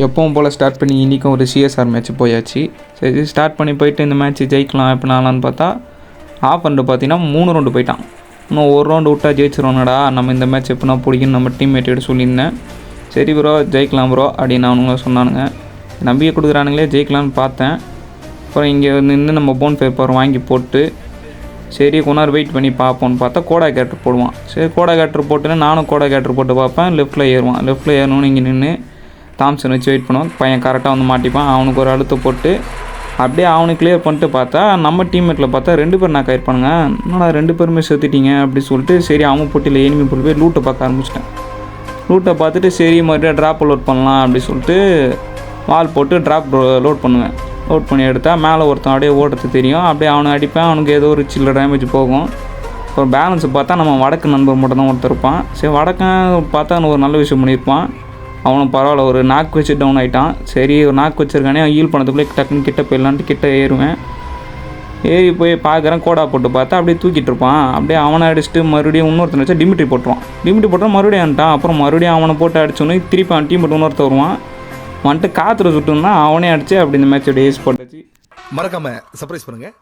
எப்பவும் போல் ஸ்டார்ட் பண்ணி இன்றைக்கும் ஒரு சிஎஸ்ஆர் மேட்ச் போயாச்சு. சரி ஸ்டார்ட் பண்ணி போயிட்டு இந்த மேட்ச் ஜெயிக்கலாம் எப்படினாலான்னு பார்த்தா ஆஃப் பண்ணிட்டு பார்த்தீங்கன்னா 3 ரவுண்டு போயிட்டான். இன்னும் ஒரு ரவுண்டு விட்டா ஜெயிச்சிருவோம்டா, நம்ம இந்த மேட்ச் எப்படின்னா பிடிக்குன்னு நம்ம டீம்மேட்டிட்டு சொல்லியிருந்தேன். சரி ப்ரோ ஜெயிக்கலாம் ப்ரோ அப்படின்னு அவனுங்க சொன்னானுங்க. நம்பிக்கை கொடுக்குறானுங்களே ஜெயிக்கலான்னு பார்த்தேன். அப்புறம் இங்கே நின்று நம்ம போன் பேப்பர் வாங்கி போட்டு சரி கொஞ்ச நேரம் வெயிட் பண்ணி பார்ப்போன்னு பார்த்தா கோடா கேரக்டர் போடுவான். சரி கோடா கேரக்டர் போட்டுன்னு நானும் கோடா கேரக்டர் போட்டு பார்ப்பேன். லெஃப்ட்டில் ஏறுவான். லெஃப்ட்டில் ஏறணும்னு இங்கே நின்று தாம்சன் வச்சு வெயிட் பண்ணுவான். பையன் கரெக்டாக வந்து மாட்டிப்பான். அவனுக்கு ஒரு அழுத்த போட்டு அப்படியே அவனுக்கு கிளியர் பண்ணிட்டு பார்த்தா நம்ம டீம்மேட்டில் பார்த்தா 2 பேர் நான் கயிறுப்பானுங்க. என்னடா 2 பேருமே செத்துட்டீங்க அப்படி சொல்லிட்டு சரி அவன் போட்டியில் எனிமி போட்டு போய் லூட்டை பார்க்க ஆரம்பிச்சிட்டேன். லூட்டை பார்த்துட்டு சரி மறுபடியும் ட்ராப் லோட் பண்ணலாம் அப்படி சொல்லிட்டு வால் போட்டு ட்ராப் லோட் பண்ணுவேன். லோட் பண்ணி எடுத்தால் மேலே ஒருத்தன் அப்படியே ஓடுறது தெரியும். அப்படியே அவனை அடிப்பேன். அவனுக்கு ஏதோ ஒரு சில்லற டேமேஜ் போகும். அப்புறம் பேலன்ஸை பார்த்தா நம்ம வடக்கு நண்பர் மட்டும் தான் ஒருத்தர் இருப்பான். சரி வடக்கன் பார்த்தா அவனுக்கு ஒரு நல்ல விஷயம் பண்ணியிருப்பான். அவனும் பரவாயில்ல ஒரு நாக்கு வச்சு டவுன் ஆகிட்டான். சரி ஒரு நாக்கு வச்சுருக்கானே ஹீல் பண்ணதுக்குள்ளே டக்குன்னு கிட்ட போயிடலான்ட்டு கிட்ட ஏறுவேன். ஏறி போய் பார்க்குறேன். கோடா போட்டு பார்த்தா அப்படியே தூக்கிட்டு இருப்பான். அப்படியே அவனை அடிச்சுட்டு மறுபடியும் இன்னொருத்தனை வச்சா டிமிட்ரி போட்டுருவான். டிமிட்ரி போட்டால் மறுபடியும் வந்துட்டான். அப்புறம் மறுபடியும் அவனை போட்டு அடிச்சோன்னே திருப்பி அவன் டீம் போட்டு இன்னொருத்த வருவான். வந்துட்டு காற்றுல சுட்டுன்னா அவனே அடிச்சு அப்படி இந்த மேட்சோட ஏஸ் போட்டுச்சு. மறக்காம சர்ப்ரைஸ் பண்ணுங்கள்.